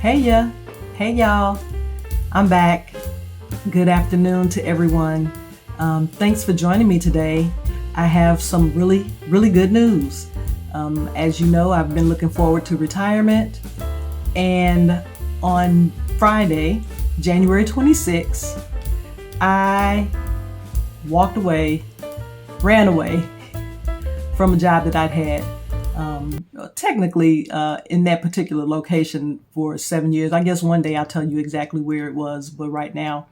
Hey ya, hey y'all, I'm back. Good afternoon to everyone. Thanks for joining me today. I have some really good news. As you know, I've been looking forward to retirement, and on Friday, January 26th, I ran away from a job that I'd had. Technically in that particular location for 7 years. I guess one day I'll tell you exactly where it was, but right now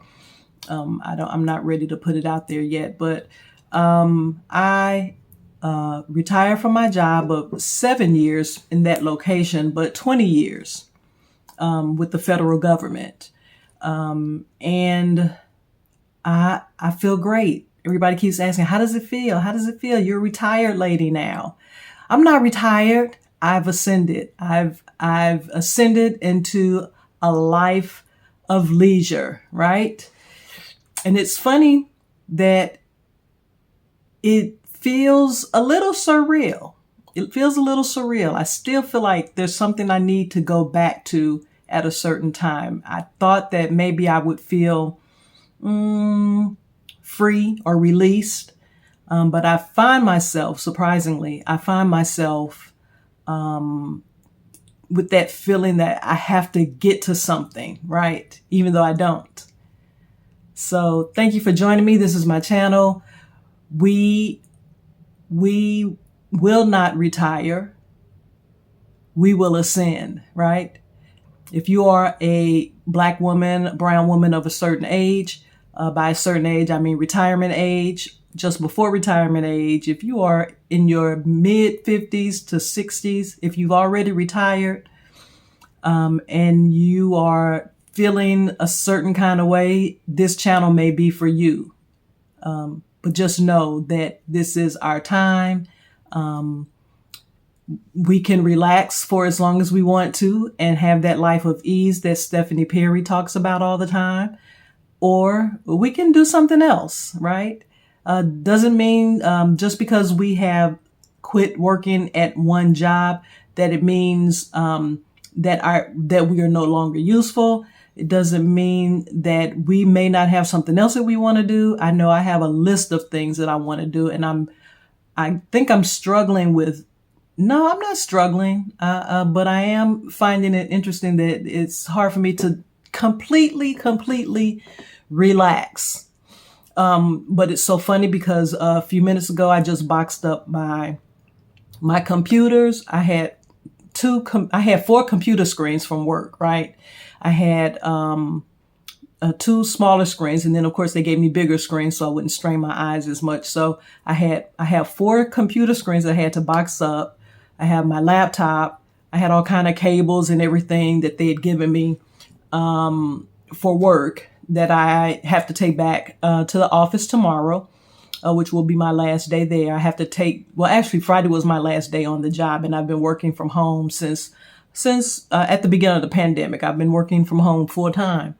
I'm not ready to put it out there yet. But I retired from my job of 7 years in that location, but 20 years with the federal government, and I feel great. Everybody keeps asking, how does it feel? How does it feel? You're a retired lady now. I'm not retired. I've ascended. I've ascended into a life of leisure, right? And it's funny that it feels a little surreal. It feels a little surreal. I still feel like there's something I need to go back to at a certain time. I thought that maybe I would feel free or released. But I find myself, surprisingly, with that feeling that I have to get to something, right? Even though I don't. So thank you for joining me. This is my channel. We will not retire. We will ascend, right? If you are a Black woman, brown woman of a certain age, by a certain age, I mean retirement age, just before retirement age, if you are in your mid 50s to 60s, if you've already retired, and you are feeling a certain kind of way, this channel may be for you. But just know that this is our time. We can relax for as long as we want to and have that life of ease that Stephanie Perry talks about all the time. Or we can do something else, right? Doesn't mean just because we have quit working at one job that it means that we are no longer useful. It doesn't mean that we may not have something else that we want to do. I know I have a list of things that I want to do, and I think I'm struggling with. No, I'm not struggling, but I am finding it interesting that it's hard for me to completely relax. But it's so funny because a few minutes ago, I just boxed up my computers. I had 4 computer screens from work, right? I had 2 smaller screens, and then of course they gave me bigger screens so I wouldn't strain my eyes as much. So I have 4 computer screens that I had to box up. I have my laptop. I had all kind of cables and everything that they had given me for work that I have to take back to the office tomorrow, which will be my last day there. I have to actually Friday was my last day on the job, and I've been working from home since at the beginning of the pandemic. I've been working from home full time,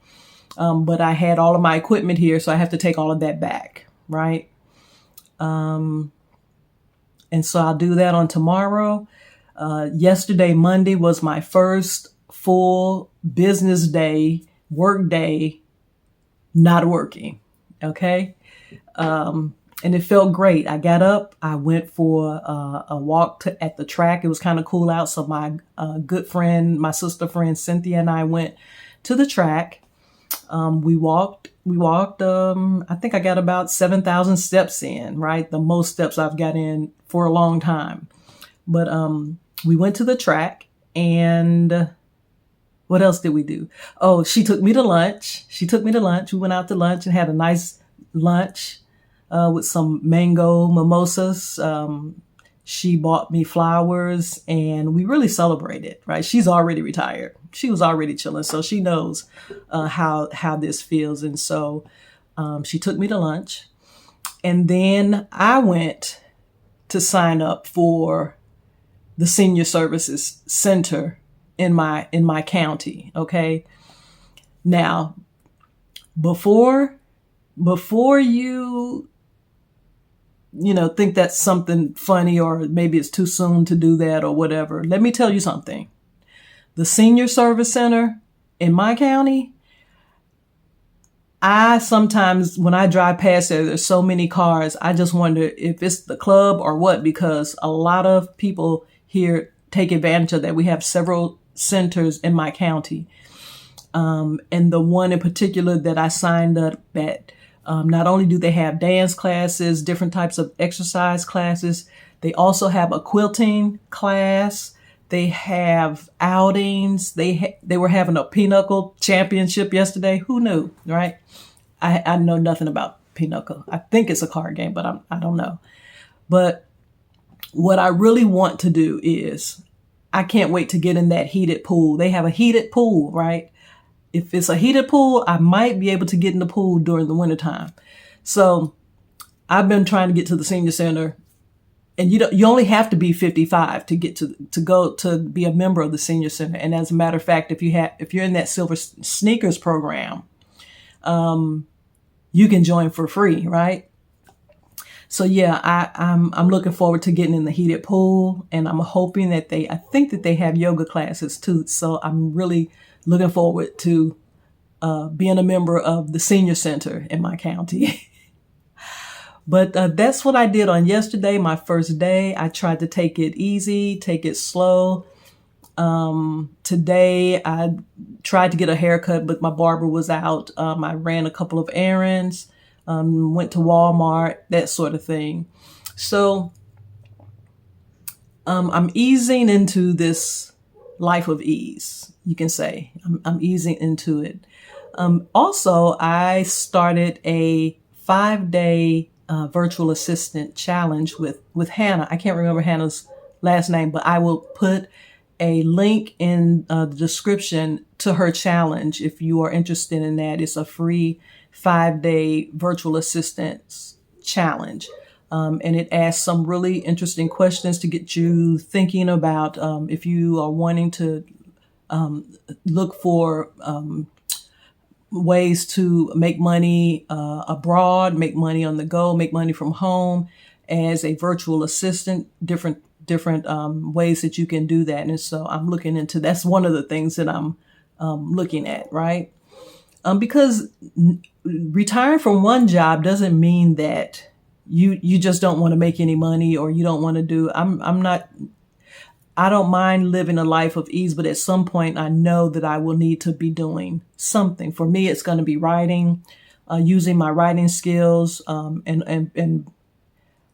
but I had all of my equipment here, so I have to take all of that back, right? And so I'll do that on tomorrow. Yesterday, Monday, was my first full business day, work day, not working. Okay. And it felt great. I got up, I went for a walk at the track. It was kind of cool out. So my good friend, my sister friend, Cynthia, and I went to the track. We walked, I think I got about 7,000 steps in, right? The most steps I've got in for a long time. But we went to the track, and what else did we do? Oh, she took me to lunch. We went out to lunch and had a nice lunch with some mango mimosas. She bought me flowers, and we really celebrated, right? She's already retired. She was already chilling, so she knows how this feels. And so she took me to lunch, and then I went to sign up for the Senior Services Center in my county. Okay. Now, before you think that's something funny, or maybe it's too soon to do that or whatever, let me tell you something. The Senior Service Center in my county, I sometimes, when I drive past there, there's so many cars. I just wonder if it's the club or what, because a lot of people here take advantage of that. We have several centers in my county. And the one in particular that I signed up at, not only do they have dance classes, different types of exercise classes, they also have a quilting class. They have outings. They were having a pinochle championship yesterday. Who knew, right? I know nothing about pinochle. I think it's a card game, but I don't know. But what I really want to do is, I can't wait to get in that heated pool. They have a heated pool, right? If it's a heated pool, I might be able to get in the pool during the wintertime. So I've been trying to get to the senior center, and you only have to be 55 to get to go to be a member of the senior center. And as a matter of fact, if you're in that Silver Sneakers program, you can join for free, right? So yeah, I'm looking forward to getting in the heated pool, and I'm hoping that I think that they have yoga classes too. So I'm really looking forward to being a member of the senior center in my county. But that's what I did on yesterday, my first day. I tried to take it easy, take it slow. Today I tried to get a haircut, but my barber was out. I ran a couple of errands, went to Walmart, that sort of thing. So I'm easing into this life of ease, you can say. I'm easing into it. Also, I started a 5-day virtual assistant challenge with Hannah. I can't remember Hannah's last name, but I will put a link in the description to her challenge if you are interested in that. It's a free 5-day virtual assistance challenge. And it asks some really interesting questions to get you thinking about if you are wanting to look for ways to make money abroad, make money on the go, make money from home as a virtual assistant, different ways that you can do that. And so I'm looking into, that's one of the things that I'm looking at, right? Because retiring from one job doesn't mean that you just don't want to make any money, or you don't want to do, I don't mind living a life of ease, but at some point I know that I will need to be doing something. For me, it's going to be writing, using my writing skills, and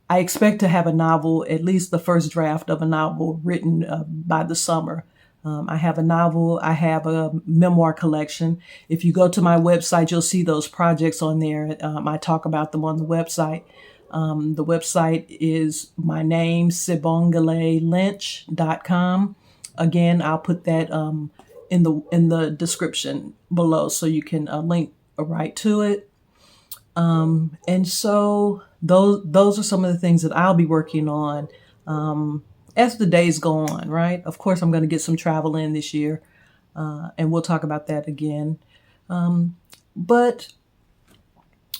I expect to have a novel, at least the first draft of a novel, written by the summer. I have a novel. I have a memoir collection. If you go to my website, you'll see those projects on there. I talk about them on the website. The website is my name, sibongalelynch.com. Again, I'll put that in the description below, so you can link right to it. And so those are some of the things that I'll be working on as the days go on, right? Of course, I'm going to get some travel in this year, and we'll talk about that again. But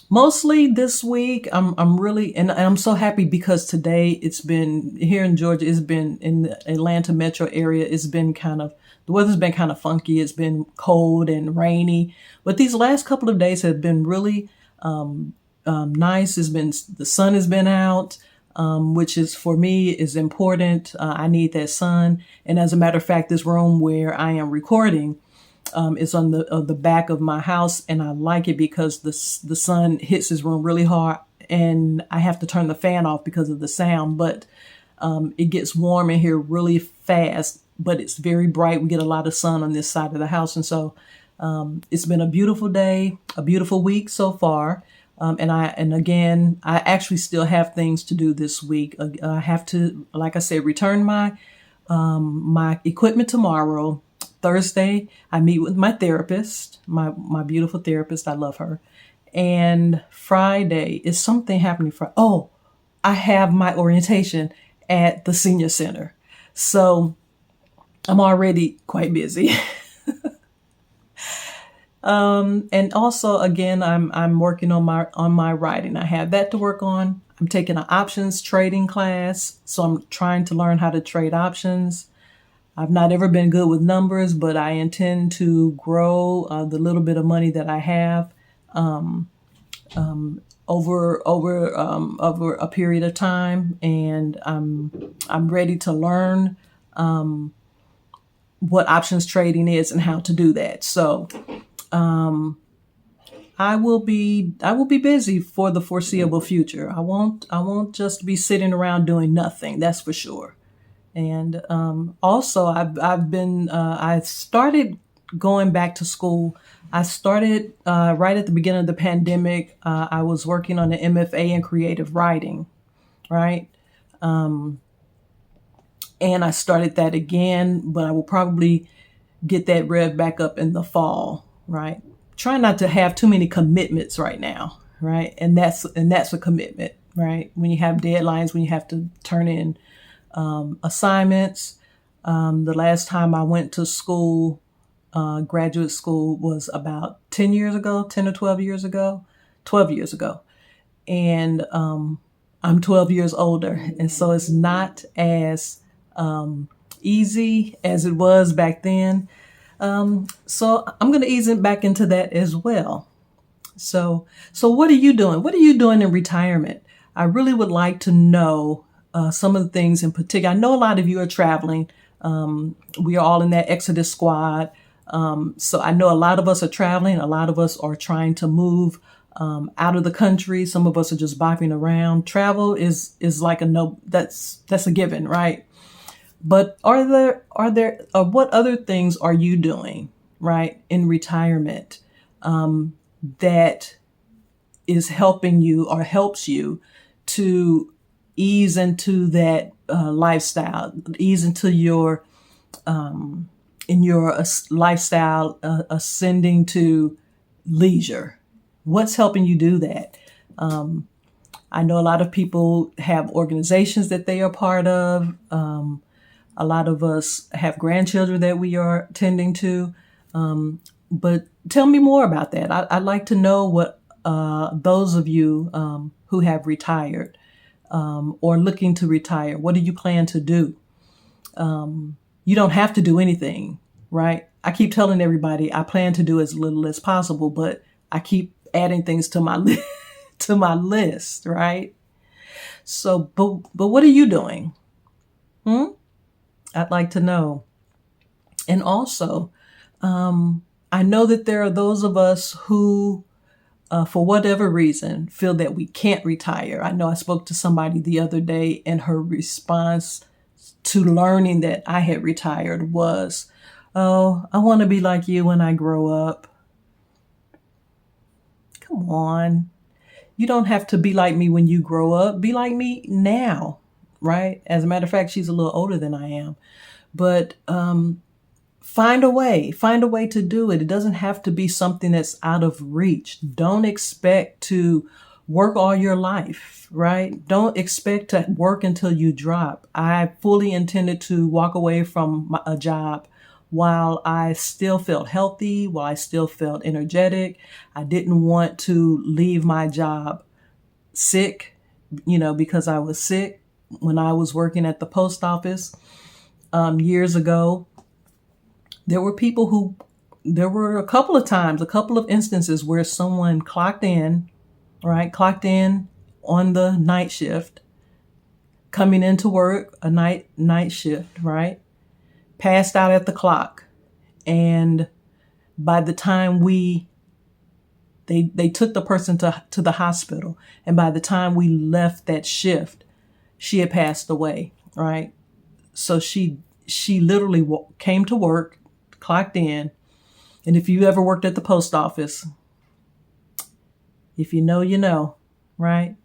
mostly this week, I'm really, and I'm so happy because today it's been here in Georgia. It's been in the Atlanta metro area. The weather's been kind of funky. It's been cold and rainy, but these last couple of days have been really nice. The sun has been out, which is, for me, is important. I need that sun. And as a matter of fact, this room where I am recording is on the back of my house, and I like it because the sun hits this room really hard, and I have to turn the fan off because of the sound. But it gets warm in here really fast, but it's very bright. We get a lot of sun on this side of the house, and so it's been a beautiful day, a beautiful week so far. And again, I actually still have things to do this week. I have to, like I said, return my equipment tomorrow. Thursday, I meet with my therapist, my beautiful therapist. I love her. And Friday is something happening I have my orientation at the senior center. So I'm already quite busy. And also, again, I'm working on my writing. I have that to work on. I'm taking an options trading class, so I'm trying to learn how to trade options. I've not ever been good with numbers, but I intend to grow the little bit of money that I have over a period of time, and I'm ready to learn what options trading is and how to do that. So I will be busy for the foreseeable future. I won't just be sitting around doing nothing. That's for sure. And also, I started going back to school. I started right at the beginning of the pandemic. I was working on an MFA in creative writing, right? And I started that again, but I will probably get that rev back up in the fall, right? Try not to have too many commitments right now, right? And that's a commitment, right? When you have deadlines, when you have to turn in assignments. The last time I went to school, graduate school, was about 10 years ago, 10 or 12 years ago, 12 years ago. And I'm 12 years older. And so it's not as easy as it was back then. So I'm going to ease it back into that as well. So what are you doing? What are you doing in retirement? I really would like to know some of the things in particular. I know a lot of you are traveling. We are all in that Exodus squad. So I know a lot of us are traveling. A lot of us are trying to move out of the country. Some of us are just bopping around. Travel is like that's a given, right? But what other things are you doing, right, in retirement that is helping you or helps you to ease into that lifestyle, ease into your lifestyle, ascending to leisure? What's helping you do that? I know a lot of people have organizations that they are part of. A lot of us have grandchildren that we are tending to. But tell me more about that. I'd like to know what those of you who have retired or looking to retire, what do you plan to do? You don't have to do anything, right? I keep telling everybody I plan to do as little as possible, but I keep adding things to my to my list, right? So, but what are you doing? I'd like to know. And also, I know that there are those of us who, for whatever reason, feel that we can't retire. I know I spoke to somebody the other day, and her response to learning that I had retired was, "Oh, I want to be like you when I grow up." Come on. You don't have to be like me when you grow up. Be like me now, right? As a matter of fact, she's a little older than I am. But find a way to do it. It doesn't have to be something that's out of reach. Don't expect to work all your life, right? Don't expect to work until you drop. I fully intended to walk away from a job while I still felt healthy, while I still felt energetic. I didn't want to leave my job sick, because I was sick when I was working at the post office years ago. There were a couple of instances where someone clocked in on the night shift, coming into work, a night shift, right? Passed out at the clock. And by the time they took the person to the hospital, and by the time we left that shift, she had passed away, right? So she literally came to work, clocked in. And if you ever worked at the post office, if you know, you know, right?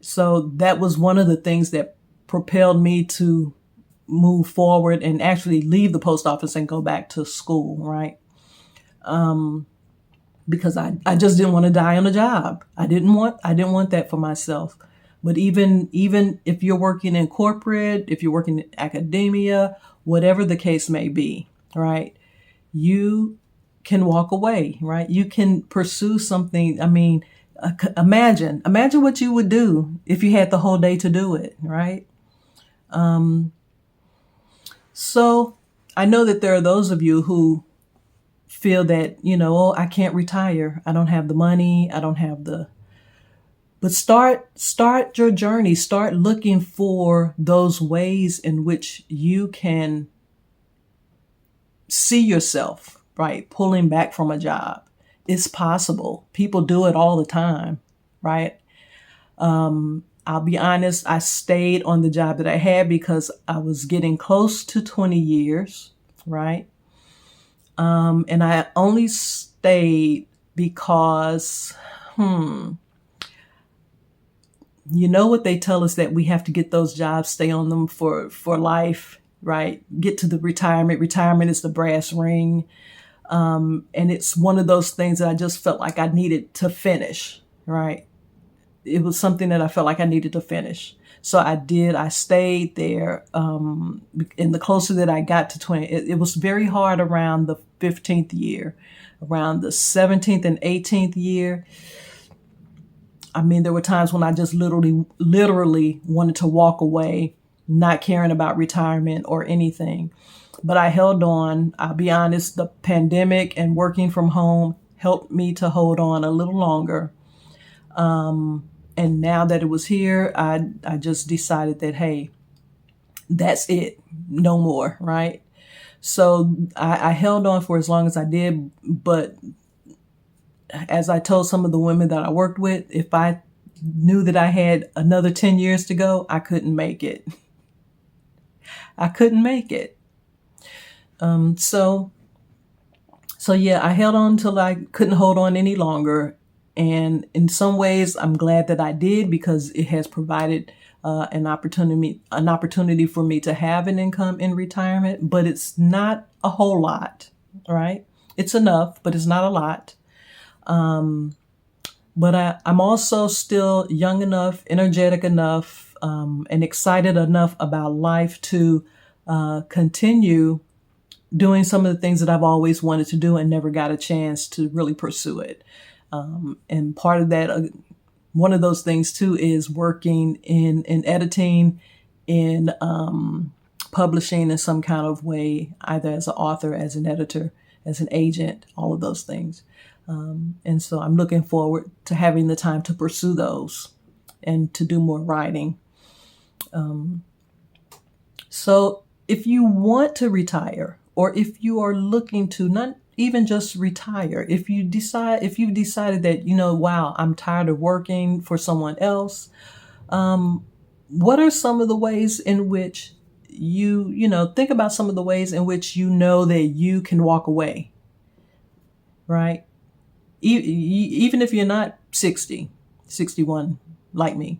So that was one of the things that propelled me to move forward and actually leave the post office and go back to school, right? Because I just didn't want to die on the job. I didn't want that for myself. But even if you're working in corporate, if you're working in academia, whatever the case may be, right? You can walk away, right? You can pursue something. I mean, imagine what you would do if you had the whole day to do it, right? So I know that there are those of you who feel that, oh, I can't retire. I don't have the money. I don't have the, but start your journey. Start looking for those ways in which you can see yourself, right? Pulling back from a job. It's possible. People do it all the time, right? I'll be honest, I stayed on the job that I had because I was getting close to 20 years, right? And I only stayed because, what they tell us, that we have to get those jobs, stay on them for life, right? Get to the retirement. Retirement is the brass ring. And it's one of those things that I just felt like I needed to finish, right? It was something that I felt like I needed to finish. So I did. I stayed there. And the closer that I got to 20, it was very hard around the 15th year. Around the 17th and 18th year, I mean, there were times when I just literally wanted to walk away, not caring about retirement or anything. But I held on. I'll be honest, the pandemic and working from home helped me to hold on a little longer. And now that it was here, I just decided that, hey, that's it. No more, right? So I held on for as long as I did. But as I told some of the women that I worked with, if I knew that I had another 10 years to go, I couldn't make it. I couldn't make it. So yeah, I held on till I couldn't hold on any longer. And in some ways, I'm glad that I did, because it has provided an opportunity for me to have an income in retirement. But it's not a whole lot, right? It's enough, but it's not a lot. But I'm also still young enough, energetic enough, and excited enough about life to continue doing some of the things that I've always wanted to do and never got a chance to really pursue it. And part of that, one of those things too, is working in editing, in publishing in some kind of way, either as an author, as an editor, as an agent, all of those things. And so I'm looking forward to having the time to pursue those and to do more writing. So if you want to retire, or if you are looking to not even just retire, if you've decided that, wow, I'm tired of working for someone else, what are some of the ways in which think about some of the ways in which that you can walk away, right? Even if you're not 60, 61 like me.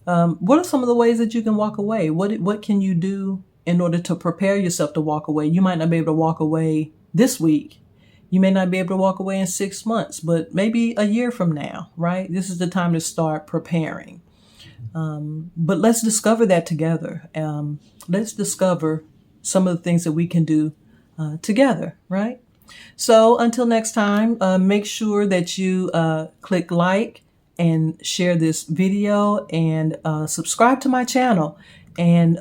What are some of the ways that you can walk away? What can you do in order to prepare yourself to walk away? You might not be able to walk away this week. You may not be able to walk away in 6 months, but maybe a year from now, right? This is the time to start preparing. But let's discover that together. Let's discover some of the things that we can do together, right? So until next time, make sure that you click like and share this video, and subscribe to my channel, and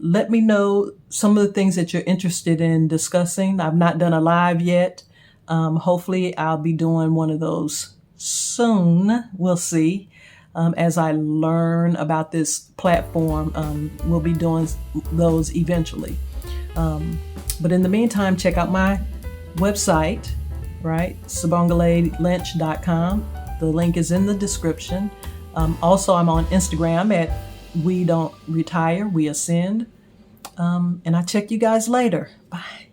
let me know some of the things that you're interested in discussing. I've not done a live yet. Hopefully I'll be doing one of those soon. We'll see. As I learn about this platform, we'll be doing those eventually. But in the meantime, check out my website, right? SibongaLynch.com. The link is in the description. Also, I'm on Instagram at We Don't Retire, We Ascend. And I'll check you guys later. Bye.